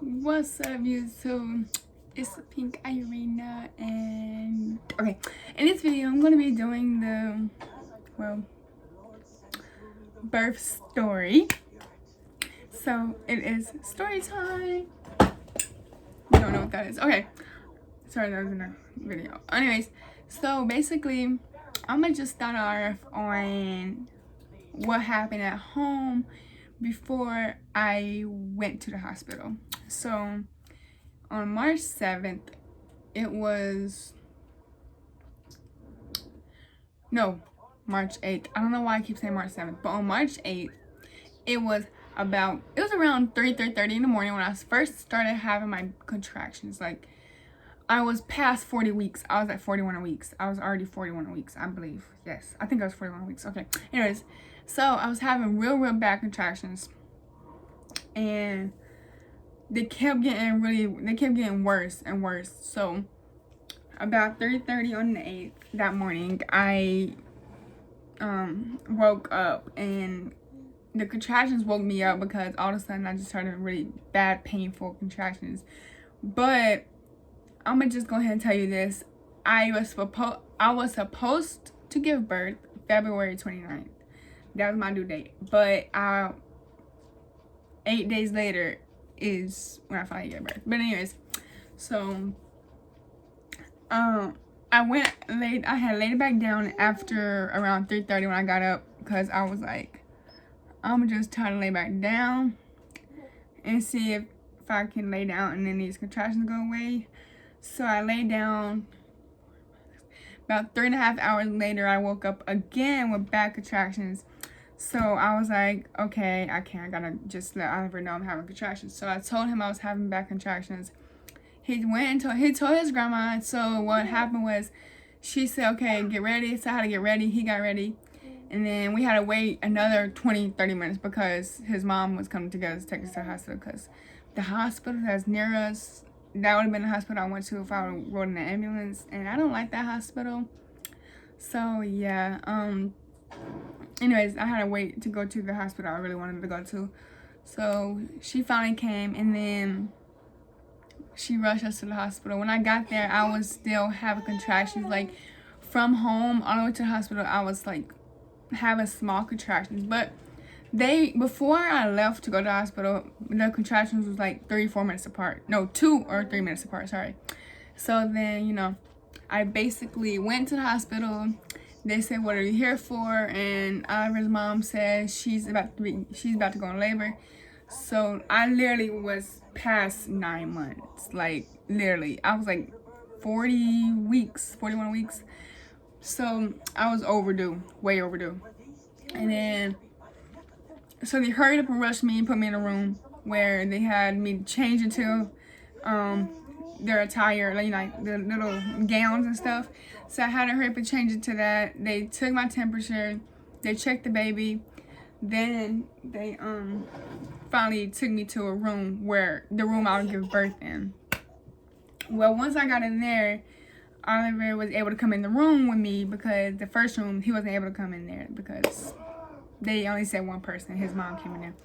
What's up, YouTube? It's Pink Irina, and okay, in this video I'm going to be doing the birth story. So it is story time. You don't know what that is. Okay, sorry, that was in a video. Anyways, so basically I'm gonna just start off on what happened at home before I went to the hospital. So on March 7th, it was, no, March 8th. I don't know why I keep saying March 7th, but on March 8th, it was around 3:30 in the morning when I first started having my contractions. Like, I was past 40 weeks. I was at 41 weeks. I was already 41 weeks, I believe. Yes, I think I was 41 weeks. Okay. Anyways, so I was having real bad contractions, and they kept getting worse and worse. So about 3:30 on the 8th that morning, I woke up, and the contractions woke me up because all of a sudden I just started really bad, painful contractions. But I'm gonna just go ahead and tell you this: I was supposed to give birth February 29th. That was my due date. But 8 days later is when I finally gave birth. But anyways, so I had laid it back down after around 3:30 when I got up, because I was like, I'm just trying to lay back down and see if I can lay down and then these contractions go away. So I lay down. About 3.5 hours later, I woke up again with bad contractions. So I was like, okay, I gotta just let Oliver know I'm having contractions. So I told him I was having bad contractions. He told his grandma. So what happened was, she said, okay, get ready. So I had to get ready. He got ready. And then we had to wait another 20-30 minutes because his mom was coming to get us, take us to the hospital, because the hospital that's near us, that would have been the hospital I went to if I would rode in an ambulance. And I don't like that hospital. So yeah, anyways, I had to wait to go to the hospital I really wanted to go to. So she finally came, and then she rushed us to the hospital. When I got there, I was still having contractions. Like, from home all the way to the hospital, I was like having small contractions. But before I left to go to the hospital, the contractions was like 3-4 minutes apart. No, 2 or 3 minutes apart, sorry. So then, I basically went to the hospital. They said, what are you here for? And Oliver's mom said she's about to go in labor. So I literally was past 9 months. Like, literally, I was like 41 weeks. So I was overdue, way overdue. And then, so they hurried up and rushed me and put me in a room where they had me change into their attire, like the little gowns and stuff. So I had to hurry up and change into that. They took my temperature. They checked the baby. Then they finally took me to a room the room I would give birth in. Well, once I got in there, Oliver was able to come in the room with me, because the first room he wasn't able to come in there because they only said one person. His mom came in there.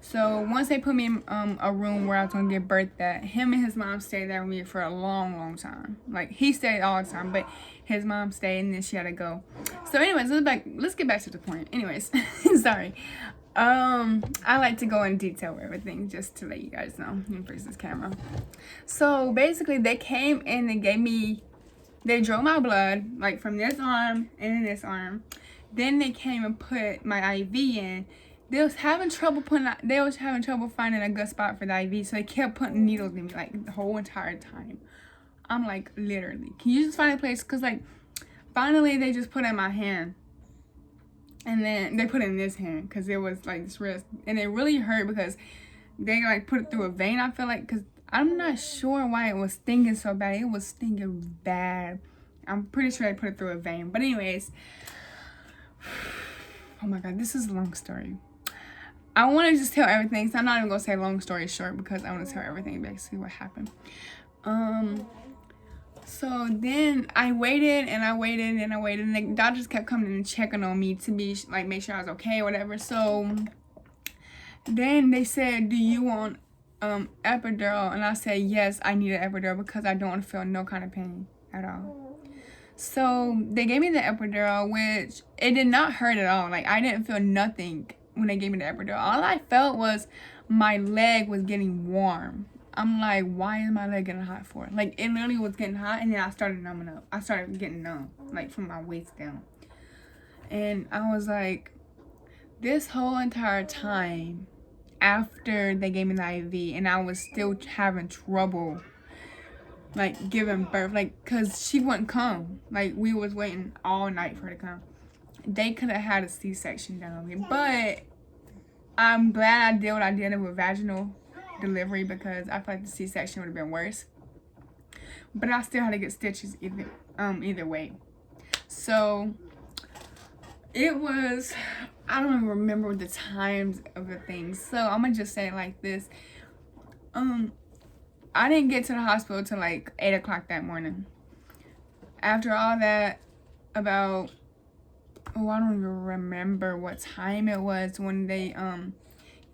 So once they put me in a room where I was gonna give birth, that him and his mom stayed there with me for a long time. Like, he stayed all the time, but his mom stayed, and then she had to go. So anyways, let's get back to the point. Anyways, sorry. I like to go in detail with everything, just to let you guys know. Let me fix this camera. So basically, they came and they drew my blood, like from this arm and then this arm. Then they came and put my IV in. They was having trouble finding a good spot for the IV, so they kept putting needles in me, like, the whole entire time. I'm like, literally, can you just find a place? Because, like, finally they just put it in my hand, and then they put it in this hand, because it was like this wrist, and it really hurt because they like put it through a vein, I feel like, because I'm not sure why it was stinging so bad. It was stinging bad. I'm pretty sure they put it through a vein. But anyways, oh my god, this is a long story. I want to just tell everything, so I'm not even going to say long story short, because I want to tell everything, basically what happened. So then I waited, and the doctors kept coming and checking on me to be like, make sure I was okay or whatever. So then they said, do you want epidural, and I said yes, I need an epidural because I don't want to feel no kind of pain at all. So they gave me the epidural, which it did not hurt at all. Like, I didn't feel nothing when they gave me the epidural. All I felt was my leg was getting warm. I'm like, why is my leg getting hot for? Like, it literally was getting hot, and then I started numbing up. I started getting numb, like, from my waist down. And I was like, this whole entire time after they gave me the IV, and I was still having trouble, like, giving birth, like, because she wouldn't come. Like, we was waiting all night for her to come. They could have had a C-section done on me, but I'm glad I did what I did with vaginal delivery, because I feel like the C-section would have been worse. But I still had to get stitches either way. So it was, I don't even remember the times of the things. So I'm gonna just say it like this. I didn't get to the hospital till like 8 o'clock that morning. After all that, about, I don't even remember what time it was when they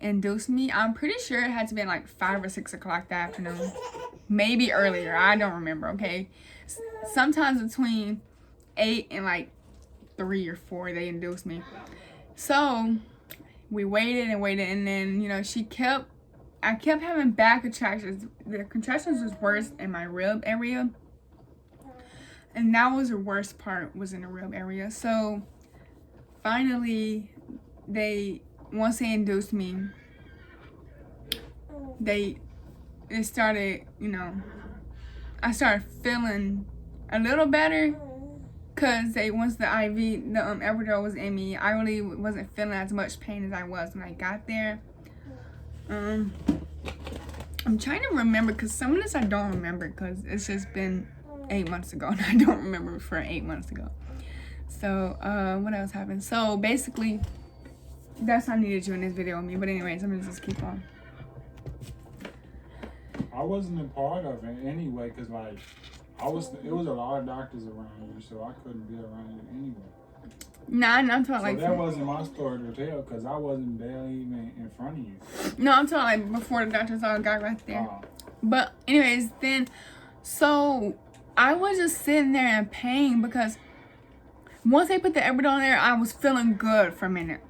induced me. I'm pretty sure it had to be like 5 or 6 o'clock that afternoon. Maybe earlier, I don't remember, okay? Sometimes between 8 and like 3 or 4 they induced me. So we waited and waited, and then, you know, I kept having back contractions. The contractions was worse in my rib area, and that was the worst part, was in the rib area. So finally, once they induced me, it started, you know, I started feeling a little better, because once the IV, the epidural was in me, I really wasn't feeling as much pain as I was when I got there. I'm trying to remember, because some of this I don't remember, because it's just been 8 months ago, and I don't remember for 8 months ago. So, what else happened? So, basically, that's why I needed you in this video with me. But anyways, I'm gonna just keep on. I wasn't a part of it anyway, because, like, it was a lot of doctors around you, so I couldn't be around you anyway. Nah, I'm talking like... So that wasn't my story to tell, because I wasn't barely even in front of you. No, I'm talking like before the doctors all got right there. But anyways, then, so I was just sitting there in pain, because once they put the epidural in there, I was feeling good for a minute.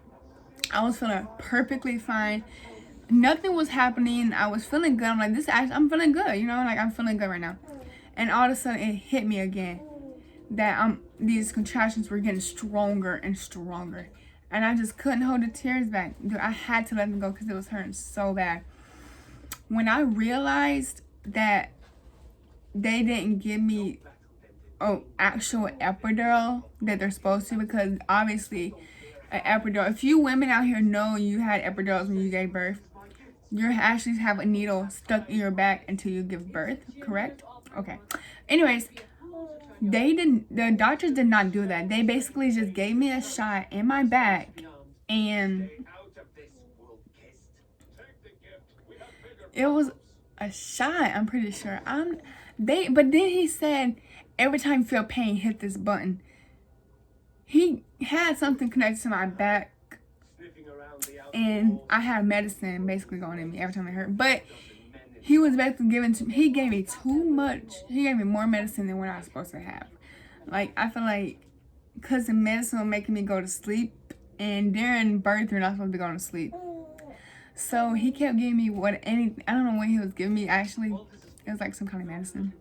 I was feeling perfectly fine. Nothing was happening. I was feeling good. I'm like, I'm feeling good, you know, like, I'm feeling good right now. And all of a sudden, it hit me again that these contractions were getting stronger and stronger. And I just couldn't hold the tears back. Dude, I had to let them go, because it was hurting so bad. When I realized that they didn't give me actual epidural that they're supposed to, because obviously an epidural, if you women out here know you had epidurals when you gave birth, you actually have a needle stuck in your back until you give birth, correct? Okay. Anyways, the doctors did not do that. They basically just gave me a shot in my back, and it was a shot, I'm pretty sure. But then he said, every time you feel pain, hit this button. He had something connected to my back, and I had medicine basically going in me every time it hurt. But he was basically he gave me too much. He gave me more medicine than what I was supposed to have. Like, I feel like, because the medicine was making me go to sleep, and during birth, you're not supposed to be going to sleep. So he kept giving me I don't know what he was giving me, actually. It was like some kind of medicine.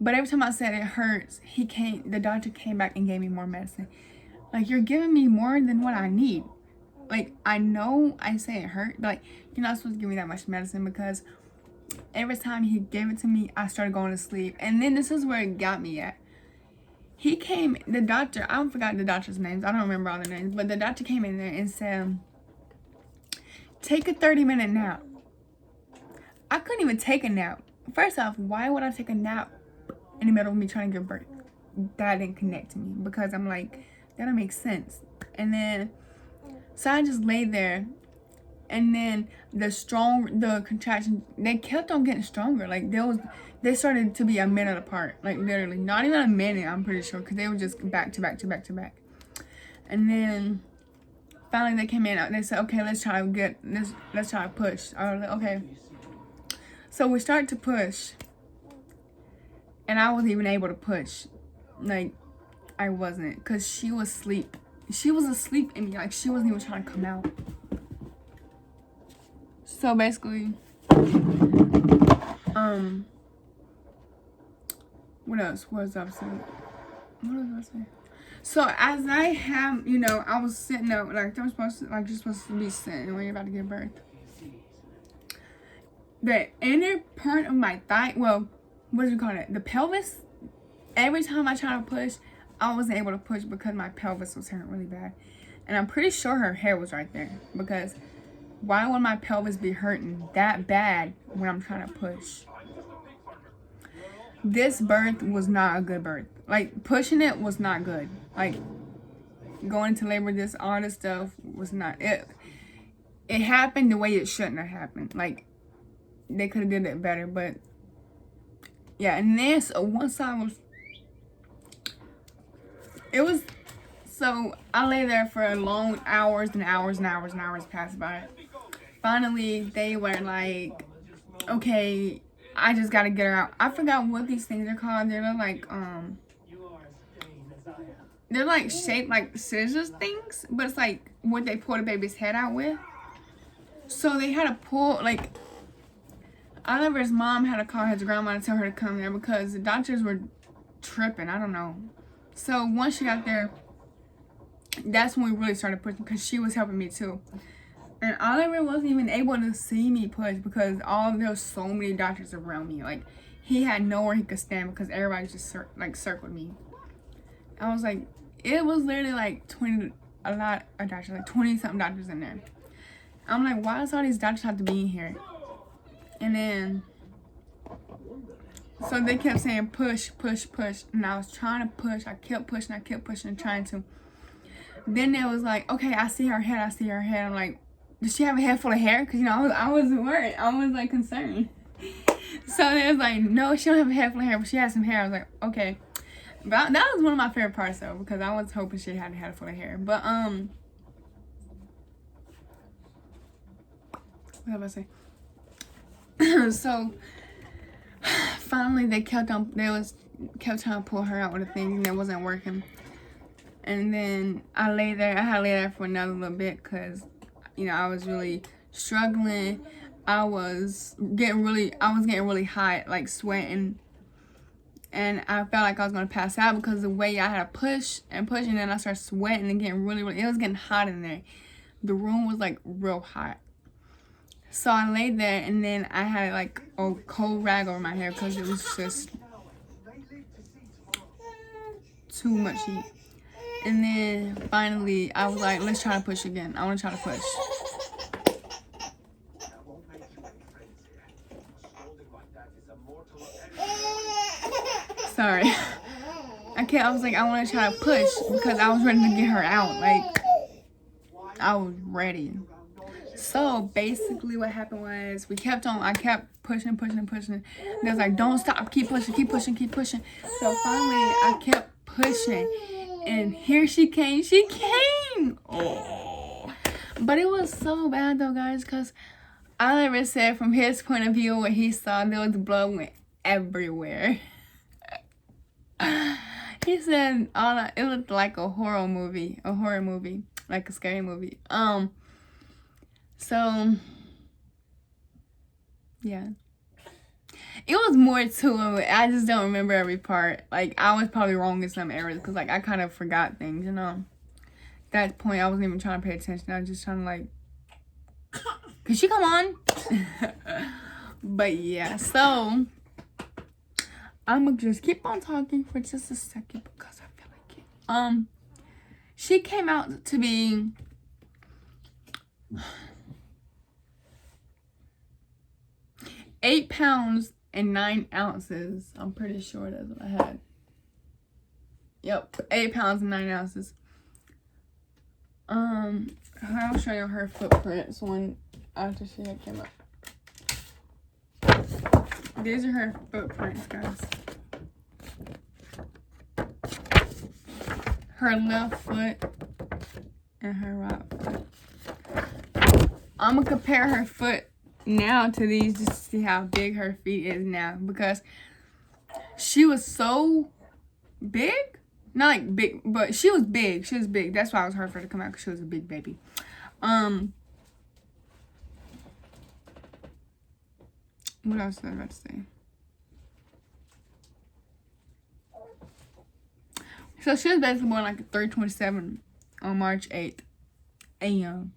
But every time I said it hurts, the doctor came back and gave me more medicine. Like, you're giving me more than what I need. Like, I know I say it hurt, but, like, you're not supposed to give me that much medicine, because every time he gave it to me, I started going to sleep. And then this is where it got me at. The doctor, I forgot the doctor's names. I don't remember all the names. But the doctor came in there and said, take a 30-minute nap. I couldn't even take a nap. First off, why would I take a nap in the middle of me trying to give birth? That didn't connect to me, because I'm like, that don't make sense. And then, so I just laid there, and then the contractions, they kept on getting stronger. Like, they started to be a minute apart, like, literally not even a minute, I'm pretty sure, because they were just back to back to back to back. And then finally they came in, they said, okay, let's try to push. I was like, okay. So we start to push, and I wasn't even able to push. Like, I wasn't, because she was asleep. She was asleep in me. Like, she wasn't even trying to come out. So basically, what else? What was I saying? What was I saying? So as I have, you know, I was sitting up, like I'm supposed to, like you're supposed to be sitting when you're about to give birth. The inner part of my thigh, well, what do you call it? The pelvis. Every time I try to push, I wasn't able to push because my pelvis was hurting really bad. And I'm pretty sure her hair was right there, because why would my pelvis be hurting that bad when I'm trying to push? This birth was not a good birth. Like, pushing it was not good. Like, going to labor, all this stuff was not it. It happened the way it shouldn't have happened. Like, they could have did it better, but yeah. And then so once so I lay there for long hours and hours and hours and hours passed by. Finally, they were like, okay, I just gotta get her out. I forgot what these things are called. They're like shaped like scissors things, but it's like what they pull the baby's head out with. So they had to pull, like, Oliver's mom had to call his grandma to tell her to come there because the doctors were tripping. I don't know. So once she got there, that's when we really started pushing, because she was helping me too. And Oliver wasn't even able to see me push because there was so many doctors around me. Like, he had nowhere he could stand because everybody just circled me. I was like, it was literally like 20 something doctors in there. I'm like, why does all these doctors have to be in here? And then, so they kept saying push, push, push. And I was trying to push. I kept pushing and trying to. Then it was like, okay, I see her head. I'm like, does she have a head full of hair? Because, you know, I was worried. I was, like, concerned. So they was like, no, she don't have a head full of hair, but she has some hair. I was like, okay. But that was one of my favorite parts, though, because I was hoping she had a head full of hair. But, what was I say? So, finally, they kept trying to pull her out with a thing, and it wasn't working. And then I had to lay there for another little bit, because, you know, I was really struggling. I was getting really hot, like sweating. And I felt like I was going to pass out because the way I had to push, and then I started sweating and getting really, it was getting hot in there. The room was like real hot. So I laid there, and then I had like a cold rag over my hair because it was just too much heat. And then finally I was like, let's try to push again. I want to try to push. Sorry. I was like, I want to try to push because I was ready to get her out. Like, I was ready. So basically what happened was I kept pushing. They was like, don't stop, keep pushing. So finally I kept pushing, and here she came. Oh. But it was so bad though, guys, because Oliver said from his point of view, what he saw, there was blood went everywhere. He said it looked like a horror movie, like a scary movie. So yeah, it was more to it. I just don't remember every part. Like, I was probably wrong in some areas because, like, I kind of forgot things, you know. At that point, I wasn't even trying to pay attention. I was just trying to, like, could she come on? But yeah, so I'm gonna just keep on talking for just a second because I feel like it. She came out to be 8 pounds and 9 ounces. I'm pretty sure that's what I had. Yep, 8 pounds and 9 ounces. I'll show you her footprints after she had came up. These are her footprints, guys. Her left foot and her right foot. I'm gonna compare her foot now to these just to see how big her feet is now, because she was so big. Not like big, but she was big. She was big. That's why it was hard for her to come out, because she was a big baby. What else was I about to say? So she was basically born like 3:27 on March 8th a.m.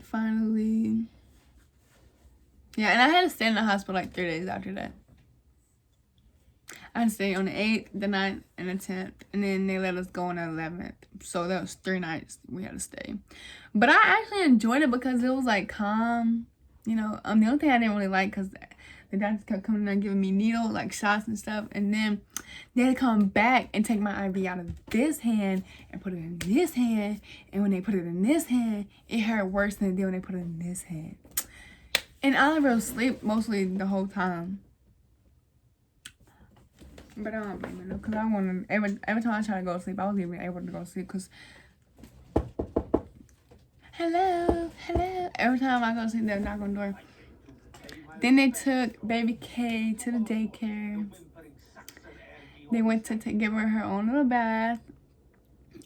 Finally, yeah, and I had to stay in the hospital like 3 days after that. I had to stay on the 8th, the 9th, and the 10th, and then they let us go on the 11th. So that was 3 nights we had to stay. But I actually enjoyed it because it was like calm, you know. The only thing I didn't really like, because the doctors kept coming in and giving me needles, like shots and stuff, and then they had to come back and take my IV out of this hand and put it in this hand, and when they put it in this hand, it hurt worse than it did when they put it in this hand. And Oliver was asleep mostly the whole time. But I don't blame her, because I want to, every time I try to go to sleep, I wasn't even able to go to sleep, because hello, every time I go to sleep, they're knocking on the door. Then they took baby K to the daycare. They went to give her own little bath.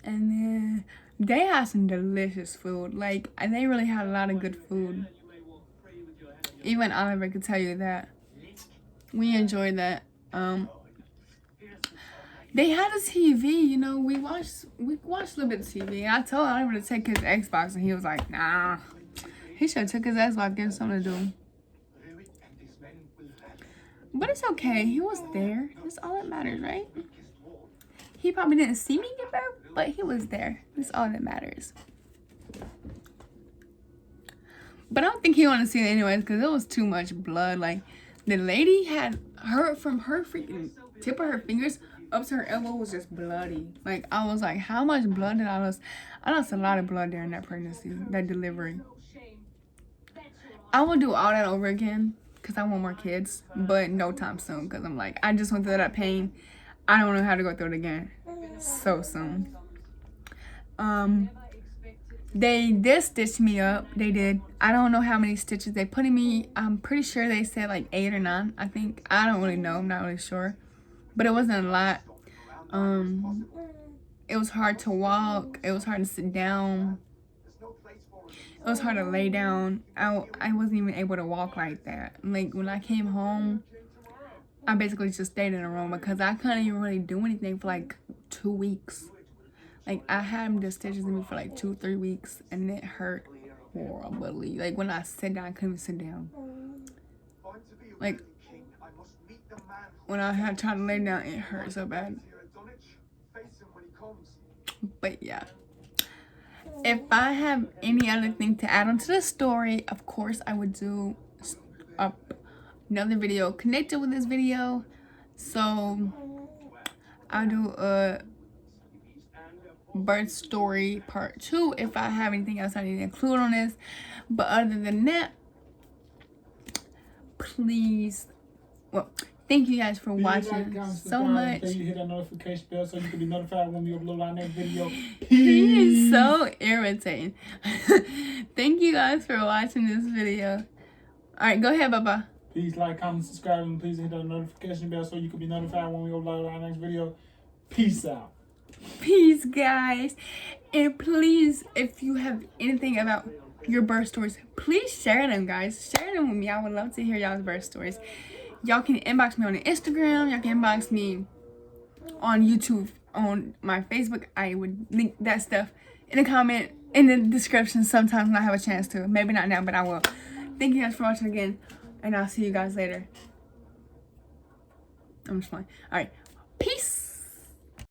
And then they had some delicious food. Like, they really had a lot of good food. Even Oliver could tell you that. We enjoyed that. They had a TV, you know. We watched a little bit of TV. I told Oliver to take his Xbox, and he was like, nah. He should have took his Xbox, give him something to do. But it's okay. He was there. That's all that matters, right? He probably didn't see me give birth, but he was there. That's all that matters. But I don't think he wanted to see it anyways, because it was too much blood. Like, the lady had her, from her freaking tip of her fingers up to her elbow was just bloody. Like, I was like, how much blood did I lose? I lost a lot of blood during that pregnancy, that delivery. I will do all that over again, because I want more kids, but no time soon, because I'm like, I just went through that pain. I don't know how to go through it again so soon. They did stitch me up. They did. I don't know how many stitches they put in me. I'm pretty sure they said like 8 or 9, I think. I don't really know. I'm not really sure. But it wasn't a lot. It was hard to walk. It was hard to sit down. It was hard to lay down. I wasn't even able to walk like that. Like, when I came home, I basically just stayed in a room because I couldn't even really do anything for like 2 weeks. Like, I had the stitches in me for like 2-3 weeks, and it hurt horribly. Like, when I sat down, I couldn't even sit down. Like, when I had tried to lay down, it hurt so bad. But yeah. If I have any other thing to add onto the story, of course I would do another video connected with this video. So I'll do a birth story part 2 if I have anything else I need to include on this. But other than that, please, well, thank you guys for watching so much. You hit that notification bell so you can be notified when we upload our next video. He is so irritating. Thank you guys for watching this video. Alright, go ahead, Baba. Please like, comment, subscribe, and please hit that notification bell so you can be notified when we upload our next video. Peace out. Peace, guys. And please, if you have anything about your birth stories, please share them, guys. Share them with me. I would love to hear y'all's birth stories. Y'all can inbox me on Instagram. Y'all can inbox me on YouTube, on my Facebook. I would link that stuff in the comment, in the description sometimes when I have a chance to. Maybe not now, but I will. Thank you guys for watching again, and I'll see you guys later. I'm just playing. All right.